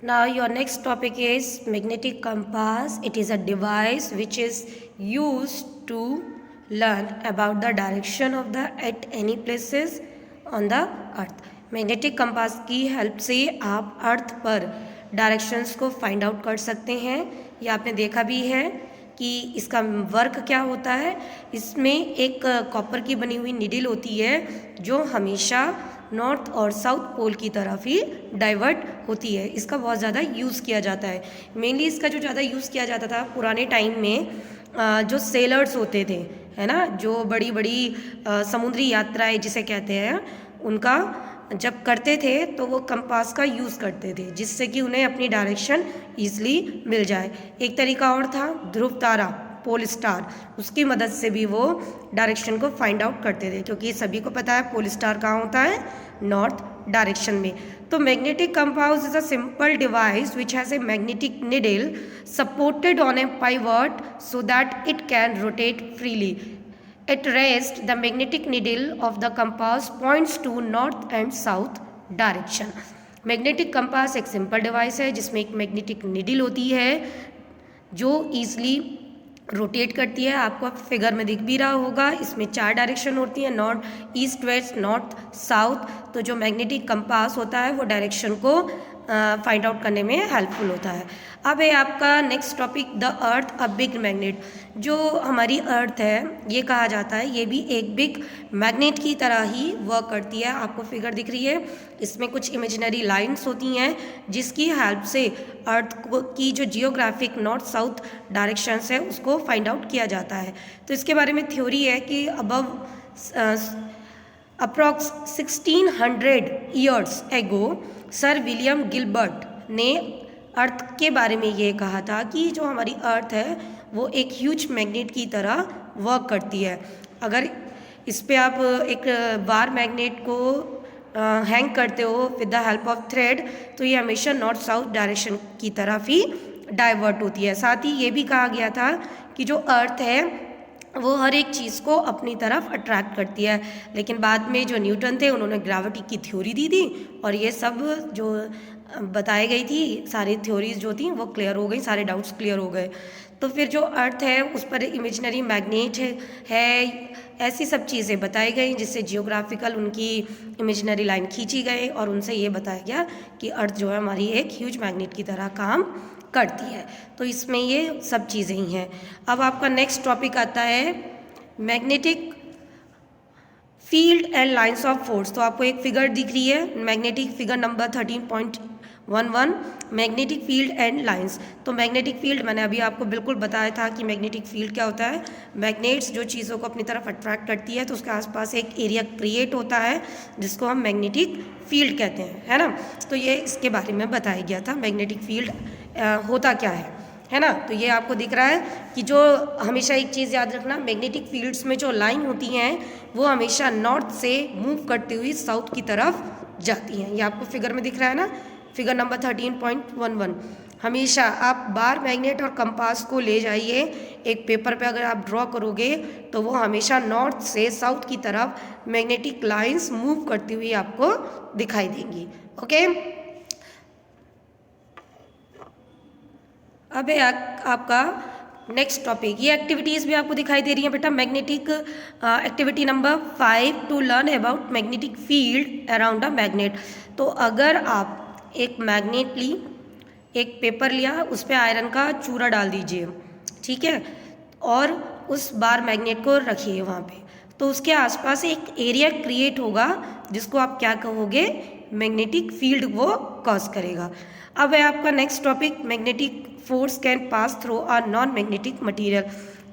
Now your next topic is magnetic compass. It is a device which is used to learn about the direction of the at any places on the earth. Magnetic compass की help से आप अर्थ पर directions को find out कर सकते हैं। ये आपने देखा भी है कि इसका वर्क क्या होता है। इसमें एक कॉपर की बनी हुई निडल होती है जो हमेशा नॉर्थ और साउथ पोल की तरफ ही डाइवर्ट होती है। इसका बहुत ज़्यादा यूज़ किया जाता है। मेनली इसका जो ज़्यादा यूज़ किया जाता था पुराने टाइम में, जो सेलर्स होते थे, है ना, जो बड़ी बड़ी समुद्री यात्राएं जिसे कहते हैं, उनका जब करते थे तो वो कंपास का यूज़ करते थे जिससे कि उन्हें अपनी डायरेक्शन ईजिली मिल जाए। एक तरीका और था ध्रुव तारा, पोल स्टार, उसकी मदद से भी वो डायरेक्शन को फाइंड आउट करते थे, क्योंकि सभी को पता है पोल स्टार कहाँ होता है, नॉर्थ डायरेक्शन में। तो magnetic compass is a simple device which has a magnetic needle supported on A pivot so that it can rotate freely. At rest, the magnetic needle of the compass points to north and south direction. Magnetic compass एक simple device है जिसमें एक magnetic needle होती है जो easily rotate करती है। आपको फिगर में दिख भी रहा होगा, इसमें 4 डायरेक्शन होती हैं, north, east, west, north, south. तो जो मैग्नेटिक कंपास होता है वो डायरेक्शन को फाइंड आउट करने में हेल्पफुल होता है। अब है आपका next topic the earth a big magnet. जो हमारी अर्थ है ये कहा जाता है ये भी एक बिग मैग्नेट की तरह ही वर्क करती है। आपको फिगर दिख रही है, इसमें कुछ इमेजिनरी लाइंस होती हैं जिसकी हेल्प से अर्थ की जो जियोग्राफिक नॉर्थ साउथ डायरेक्शंस है उसको फाइंड आउट किया जाता है। तो इसके बारे में थ्योरी है कि above approx 1600 years ago sir William Gilbert ने अर्थ के बारे में ये कहा था कि जो हमारी अर्थ है वो एक ह्यूज मैग्नेट की तरह वर्क करती है। अगर इस पे आप एक बार मैग्नेट को हैंग करते हो with the help of thread तो ये हमेशा नॉर्थ साउथ डायरेक्शन की तरफ ही डाइवर्ट होती है। साथ ही ये भी कहा गया था कि जो अर्थ है वो हर एक चीज़ को अपनी तरफ अट्रैक्ट करती है। लेकिन बाद में जो न्यूटन थे उन्होंने ग्रेविटी की थ्योरी दी थी और ये सब जो बताई गई थी सारी थ्योरीज जो थी वो क्लियर हो गई, सारे डाउट्स क्लियर हो गए। तो फिर जो अर्थ है उस पर इमेजिनरी मैग्नेट है ऐसी सब चीज़ें बताई गई जिससे जियोग्राफिकल उनकी इमेजिनरी लाइन खींची गई और उनसे ये बताया गया कि अर्थ जो है हमारी एक ह्यूज मैग्नेट की तरह काम करती है। तो इसमें ये सब चीज़ें ही हैं। अब आपका नेक्स्ट टॉपिक आता है magnetic field and lines of force. तो आपको एक फिगर दिख रही है, magnetic figure number 13.11, magnetic field and lines. तो मैग्नेटिक फील्ड मैंने अभी आपको बिल्कुल बताया था कि मैग्नेटिक फील्ड क्या होता है। मैग्नेट्स जो चीज़ों को अपनी तरफ अट्रैक्ट करती है तो उसके आसपास एक एरिया क्रिएट होता है जिसको हम मैग्नेटिक फील्ड कहते हैं, है ना। तो ये इसके बारे में बताया गया था मैग्नेटिक फील्ड होता क्या है ना। तो ये आपको दिख रहा है कि जो हमेशा एक चीज़ याद रखना, मैग्नेटिक फील्ड्स में जो लाइन होती हैं वो हमेशा नॉर्थ से मूव करती हुई साउथ की तरफ जाती हैं। ये आपको फिगर में दिख रहा है ना, फिगर नंबर 13.11। हमेशा आप बार मैग्नेट और कंपास को ले जाइए, एक पेपर पे अगर आप ड्रॉ करोगे तो वो हमेशा नॉर्थ से साउथ की तरफ मैग्नेटिक लाइंस मूव करती हुई आपको दिखाई देंगी। ओके, अब है आपका नेक्स्ट टॉपिक। ये एक्टिविटीज़ भी आपको दिखाई दे रही हैं बेटा। Magnetic activity number 5 to learn about magnetic field around a magnet. तो अगर आप एक मैग्नेट ली, एक पेपर लिया, उस पर आयरन का चूरा डाल दीजिए, ठीक है, और उस बार मैग्नेट को रखिए वहाँ पे, तो उसके आसपास एक एरिया क्रिएट होगा जिसको आप क्या कहोगे, मैग्नेटिक फील्ड वो कॉज करेगा। अब है आपका next topic magnetic force can pass through a non magnetic material.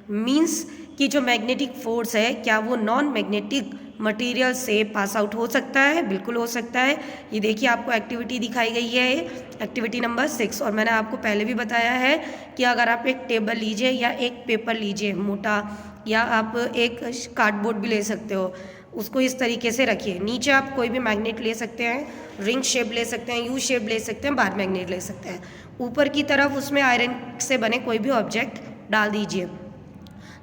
Means कि जो मैग्नेटिक फोर्स है क्या वो नॉन मैग्नेटिक मटेरियल से पास आउट हो सकता है? बिल्कुल हो सकता है। ये देखिए आपको एक्टिविटी दिखाई गई है, एक्टिविटी नंबर 6। और मैंने आपको पहले भी बताया है कि अगर आप एक टेबल लीजिए या एक पेपर लीजिए मोटा, या आप एक कार्डबोर्ड भी ले सकते हो, उसको इस तरीके से रखिए। नीचे आप कोई भी मैग्नेट ले सकते हैं, रिंग शेप ले सकते हैं, यू शेप ले सकते हैं, बार मैग्नेट ले सकते हैं। ऊपर की तरफ उसमें आयरन से बने कोई भी ऑब्जेक्ट डाल दीजिए।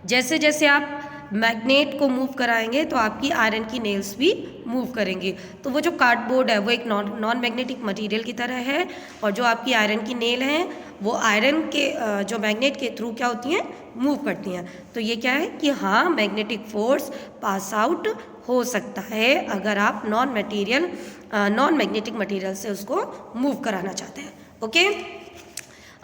जैसे जैसे आप मैग्नेट को मूव कराएंगे तो आपकी आयरन की नेल्स भी मूव करेंगे। तो वो जो कार्डबोर्ड है वो एक नॉन मैग्नेटिक मटेरियल की तरह है, और जो आपकी आयरन की नेल हैं वो आयरन के जो मैग्नेट के थ्रू क्या होती हैं, मूव करती हैं। तो ये क्या है कि हाँ, मैग्नेटिक फोर्स पास आउट हो सकता है अगर आप नॉन मैग्नेटिक मटेरियल से उसको मूव कराना चाहते हैं। ओके,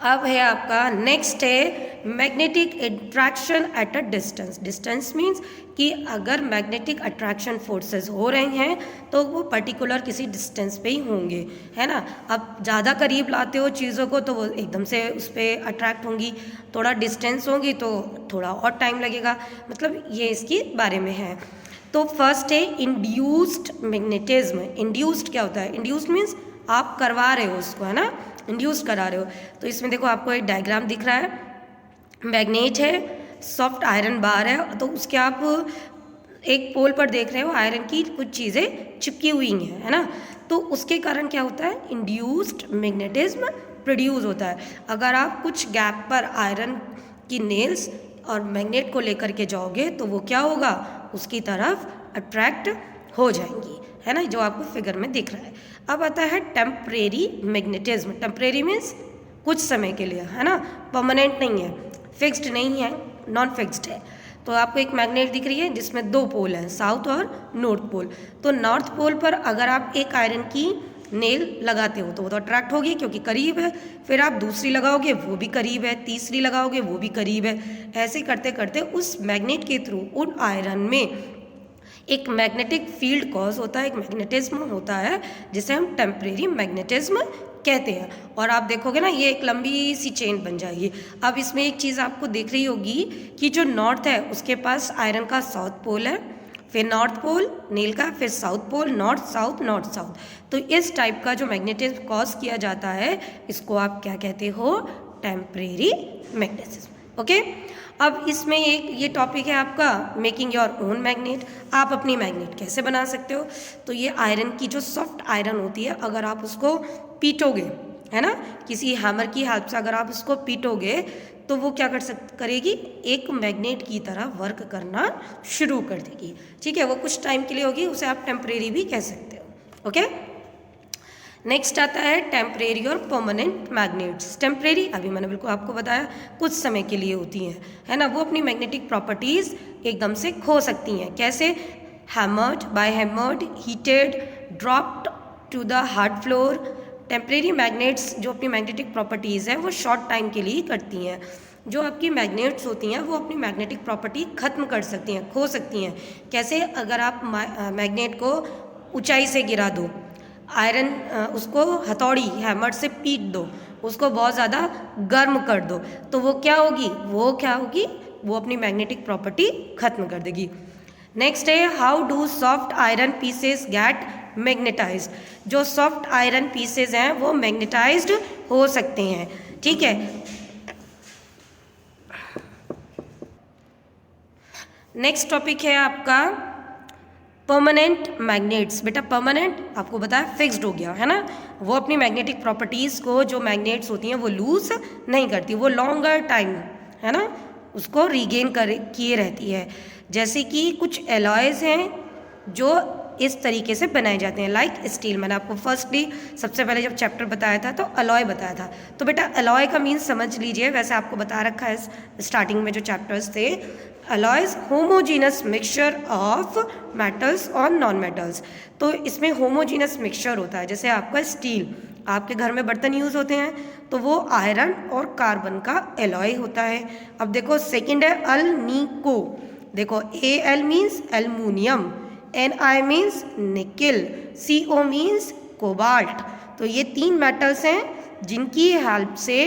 अब है आपका नेक्स्ट है magnetic attraction at a distance. Distance means कि अगर मैग्नेटिक अट्रैक्शन फोर्सेस हो रहे हैं तो वो पर्टिकुलर किसी डिस्टेंस पे ही होंगे, है ना। अब ज़्यादा करीब लाते हो चीज़ों को तो वो एकदम से उस पर अट्रैक्ट होंगी, थोड़ा डिस्टेंस होगी तो थोड़ा और टाइम लगेगा, मतलब ये इसके बारे में है। तो फर्स्ट है इंड्यूस्ड मैग्नेटिज्म। इंड्यूस्ड क्या होता है? इंड्यूस्ड मीन्स आप करवा रहे हो उसको, है ना, इंड्यूस करा रहे हो। तो इसमें देखो आपको एक डायग्राम दिख रहा है, मैग्नेट है, सॉफ्ट आयरन बार है, तो उसके आप एक पोल पर देख रहे हो आयरन की कुछ चीज़ें चिपकी हुई हैं, है ना। तो उसके कारण क्या होता है? इंड्यूस्ड मैग्नेटिज्म प्रोड्यूस होता है। अगर आप कुछ गैप पर आयरन की नेल्स और मैग्नेट को लेकर के जाओगे तो वो क्या होगा, उसकी तरफ अट्रैक्ट हो जाएंगी, है ना, जो आपको फिगर में दिख रहा है। अब आता है टेम्परेरी मैग्नेटिज्म। टेम्परेरी मीन्स कुछ समय के लिए, है ना, परमानेंट नहीं है, फिक्स्ड नहीं है, नॉन फिक्स्ड है। तो आपको एक मैग्नेट दिख रही है जिसमें दो पोल हैं, साउथ और नॉर्थ पोल। तो नॉर्थ पोल पर अगर आप एक आयरन की नेल लगाते हो तो वो तो अट्रैक्ट होगी क्योंकि करीब है, फिर आप दूसरी लगाओगे वो भी करीब है, तीसरी लगाओगे वो भी करीब है। ऐसे करते करते उस मैग्नेट के थ्रू उन आयरन में एक मैग्नेटिक फील्ड कॉज होता है, एक मैग्नेटिज्म होता है जिसे हम टेम्परेरी मैग्नेटिज्म कहते हैं। और आप देखोगे ना, ये एक लंबी सी चेन बन जाएगी। अब इसमें एक चीज़ आपको दिख रही होगी कि जो नॉर्थ है उसके पास आयरन का साउथ पोल है, फिर नॉर्थ पोल नील का, फिर south pole north south north south. तो इस टाइप का जो मैग्नेटिज्म कॉज किया जाता है इसको आप क्या कहते हो? Temporary magnetism. ओके, अब इसमें एक ये टॉपिक है आपका मेकिंग योर ओन मैग्नेट। आप अपनी मैग्नेट कैसे बना सकते हो? तो ये आयरन की जो सॉफ्ट आयरन होती है, अगर आप उसको पीटोगे, है ना, किसी हैमर की हेल्प से अगर आप उसको पीटोगे तो वो क्या करेगी? एक मैग्नेट की तरह वर्क करना शुरू कर देगी। ठीक है, वो कुछ टाइम के लिए होगी, उसे आप टेम्परेरी भी कह सकते हो। ओके, नेक्स्ट आता है टेम्परेरी और परमानेंट मैग्नेट्स। टेम्परेरी अभी मैंने बिल्कुल आपको बताया कुछ समय के लिए होती हैं, है ना, वो अपनी मैग्नेटिक प्रॉपर्टीज़ एकदम से खो सकती हैं। कैसे? Hammered, by hammered, heated, dropped to the hard floor. Temporary magnets जो अपनी मैग्नेटिक प्रॉपर्टीज़ हैं वो शॉर्ट टाइम के लिए करती हैं। जो आपकी मैग्नेट्स होती हैं वो अपनी मैग्नेटिक प्रॉपर्टी ख़त्म कर सकती हैं, खो सकती हैं। कैसे? अगर आप मैग्नेट को ऊंचाई से गिरा दो, आयरन उसको हथौड़ी हैमर से पीट दो, उसको बहुत ज़्यादा गर्म कर दो, तो वो क्या होगी? वो अपनी मैग्नेटिक प्रॉपर्टी ख़त्म कर देगी। नेक्स्ट है how do soft iron pieces get magnetised. जो सॉफ्ट आयरन पीसेस हैं वो मैग्नेटाइज्ड हो सकते हैं। ठीक है, नेक्स्ट टॉपिक है आपका परमानेंट मैग्नेट्स। बेटा परमानेंट आपको बताया फिक्स्ड हो गया, है ना, वो अपनी मैग्नेटिक प्रॉपर्टीज़ को, जो मैग्नेट्स होती हैं वो लूज नहीं करती, वो लॉन्गर टाइम, है ना, उसको रीगेन किए रहती है। जैसे कि कुछ एलॉयज़ हैं जो इस तरीके से बनाए जाते हैं, लाइक स्टील। मैंने आपको फर्स्टली सबसे पहले जब चैप्टर बताया था तो अलॉय बताया था। तो बेटा अलॉय का मीन्स समझ लीजिए, वैसे आपको बता रखा है स्टार्टिंग में जो चैप्टर्स थे। Alloys homogeneous mixture of metals और नॉन मेटल्स। तो इसमें होमोजीनस मिक्सचर होता है। जैसे आपका स्टील, आपके घर में बर्तन यूज़ होते हैं तो वो आयरन और कार्बन का एलॉय होता है। अब देखो सेकंड है अल्निको। देखो Al means aluminium, Ni means nickel, Co means cobalt. तो ये तीन मेटल्स हैं जिनकी हेल्प से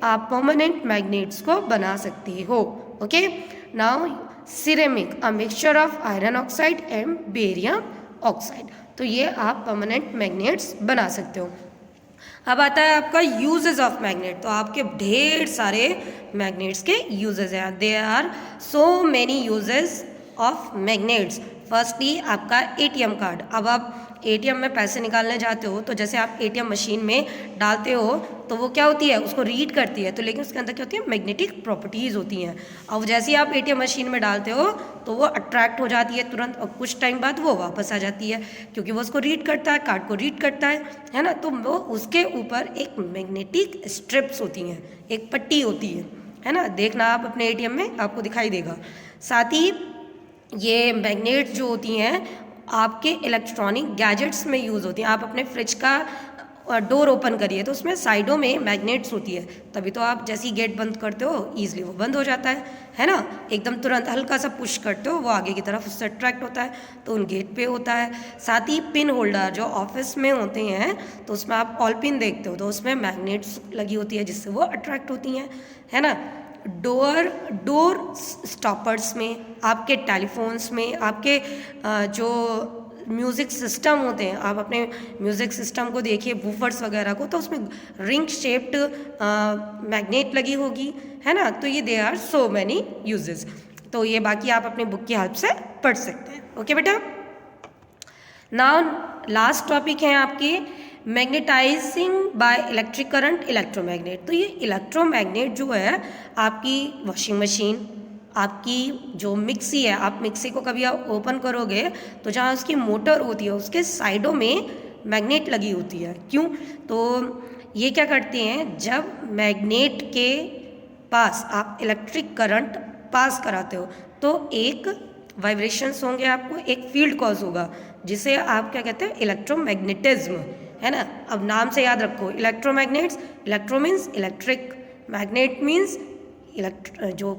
आप परमानेंट मैग्नेट्स को बना सकते हो। Okay, now ceramic, a mixture of iron oxide and barium oxide. तो ये आप परमानेंट मैग्नेट्स बना सकते हो। अब आता है आपका यूजेस ऑफ मैग्नेट। तो आपके ढेर सारे मैग्नेट्स के यूजेस हैं, there are so many uses of magnets. Firstly आपका एटीएम कार्ड। अब आप एटीएम में पैसे निकालने जाते हो तो जैसे आप एटीएम मशीन में डालते हो तो वो क्या होती है, उसको रीड करती है, तो लेकिन उसके अंदर क्या होती है, मैग्नेटिक प्रॉपर्टीज़ होती हैं। अब जैसे ही आप एटीएम मशीन में डालते हो तो वो अट्रैक्ट हो जाती है तुरंत, और कुछ टाइम बाद वो वापस आ जाती है, क्योंकि वो उसको रीड करता है, कार्ड को रीड करता है ना। तो वो उसके ऊपर एक मैग्नेटिक स्ट्रिप्स होती हैं, एक पट्टी होती है ना। देखना आप अपने एटीएम में आपको दिखाई देगा। साथ ही ये मैग्नेट जो होती हैं आपके इलेक्ट्रॉनिक गैजेट्स में यूज़ होती हैं। आप अपने फ्रिज का डोर ओपन करिए तो उसमें साइडों में मैग्नेट्स होती है, तभी तो आप जैसे ही गेट बंद करते हो ईजिली वो बंद हो जाता है ना। एकदम तुरंत हल्का सा पुश करते हो वो आगे की तरफ उससे अट्रैक्ट होता है, तो उन गेट पे होता है। साथ ही पिन होल्डर जो ऑफिस में होते हैं तो उसमें आप ऑल पिन देखते हो तो उसमें मैग्नेट्स लगी होती है जिससे वो अट्रैक्ट होती हैं, है ना। डोर स्टॉपर्स में, आपके टेलीफोन्स में, आपके जो म्यूज़िक सिस्टम होते हैं, आप अपने म्यूज़िक सिस्टम को देखिए, वूफर्स वगैरह को, तो उसमें रिंग शेप्ड मैग्नेट लगी होगी, है ना। तो ये they are so many uses. तो ये बाकी आप अपनी बुक की हेल्प से पढ़ सकते हैं। ओके बेटा, नाउ लास्ट टॉपिक है आपके magnetising by electric current electromagnet. तो ये इलेक्ट्रोमैग्नेट जो है आपकी वॉशिंग मशीन, आपकी जो मिक्सी है, आप मिक्सी को कभी आप ओपन करोगे तो जहाँ उसकी मोटर होती है उसके साइडों में मैग्नेट लगी होती है। क्यों? तो ये क्या करते हैं, जब मैग्नेट के पास आप इलेक्ट्रिक करंट पास कराते हो तो एक वाइब्रेशंस होंगे, आपको एक फील्ड कॉज होगा जिसे आप क्या कहते हैं, इलेक्ट्रोमैग्नेटिज्म, है ना। अब नाम से याद रखो, electromagnets, electro means electric, magnet means जो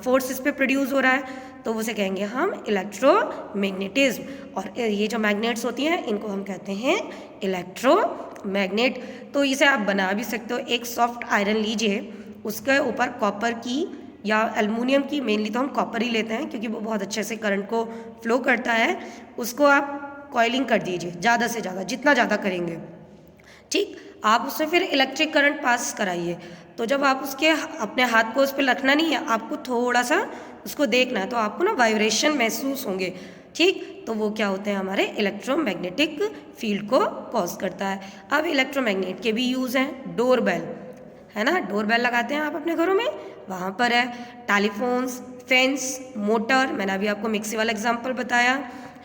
फोर्स इस पे प्रोड्यूस हो रहा है तो उसे कहेंगे हम इलेक्ट्रोमैग्नेटिज्म। और ये जो मैग्नेट्स होती हैं इनको हम कहते हैं इलेक्ट्रोमैग्नेट। तो इसे आप बना भी सकते हो। एक सॉफ्ट आयरन लीजिए, उसके ऊपर कॉपर की या एल्युमिनियम की, मेनली तो हम कॉपर ही लेते हैं क्योंकि वो बहुत अच्छे से करंट को फ्लो करता है, उसको आप कॉइलिंग कर दीजिए ज़्यादा से ज़्यादा, जितना ज़्यादा करेंगे, ठीक। आप उससे फिर इलेक्ट्रिक करंट पास कराइए। तो जब आप उसके अपने हाथ को उस पर रखना नहीं है, आपको थोड़ा सा उसको देखना है, तो आपको ना वाइब्रेशन महसूस होंगे, ठीक। तो वो क्या होते हैं, हमारे इलेक्ट्रोमैग्नेटिक फील्ड को कॉज करता है। अब इलेक्ट्रोमैग्नेट के भी यूज़ हैं, डोरबेल, है ना, डोरबेल लगाते हैं आप अपने घरों में, वहाँ पर है। टेलीफोन्स, फैंस, मोटर, मैंने अभी आपको मिक्सी वाला एग्जाम्पल बताया,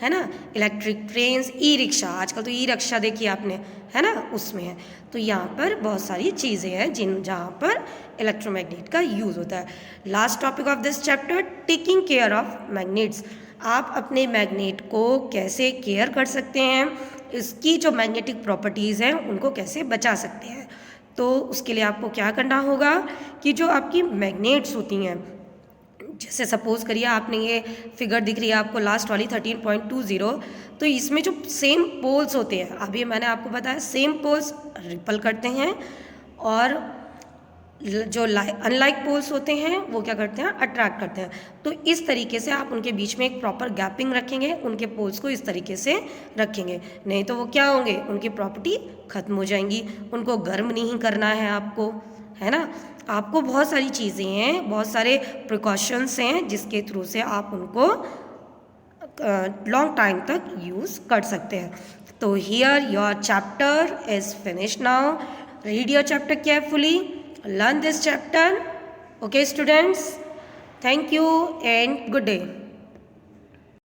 है ना। इलेक्ट्रिक ट्रेन्स, ई रिक्शा, आजकल तो ई रिक्शा देखी आपने, है ना, उसमें है। तो यहाँ पर बहुत सारी चीज़ें हैं जहाँ पर इलेक्ट्रोमैग्नेट का यूज़ होता है। Last topic of this chapter, taking care of magnets. आप अपने मैग्नेट को कैसे केयर कर सकते हैं, इसकी जो मैग्नेटिक प्रॉपर्टीज़ हैं उनको कैसे बचा सकते हैं। तो उसके लिए आपको क्या करना होगा कि जो आपकी मैग्नेट्स होती हैं, जैसे सपोज करिए आपने ये फिगर दिख रही है आपको लास्ट वाली 13.20, तो इसमें जो सेम पोल्स होते हैं, अभी मैंने आपको बताया सेम पोल्स रिपल करते हैं, और जो अनलाइक पोल्स होते हैं वो क्या करते हैं, अट्रैक्ट करते हैं। तो इस तरीके से आप उनके बीच में एक प्रॉपर गैपिंग रखेंगे, उनके पोल्स को इस तरीके से रखेंगे, नहीं तो वो क्या होंगे, उनकी प्रॉपर्टी खत्म हो जाएंगी। उनको गर्म नहीं करना है आपको, है ना। आपको बहुत सारी चीज़ें हैं, बहुत सारे प्रिकॉशंस हैं जिसके थ्रू से आप उनको लॉन्ग टाइम तक यूज़ कर सकते हैं। तो here your chapter is finish now. Read your chapter carefully, learn this chapter. Okay students, thank you and good day.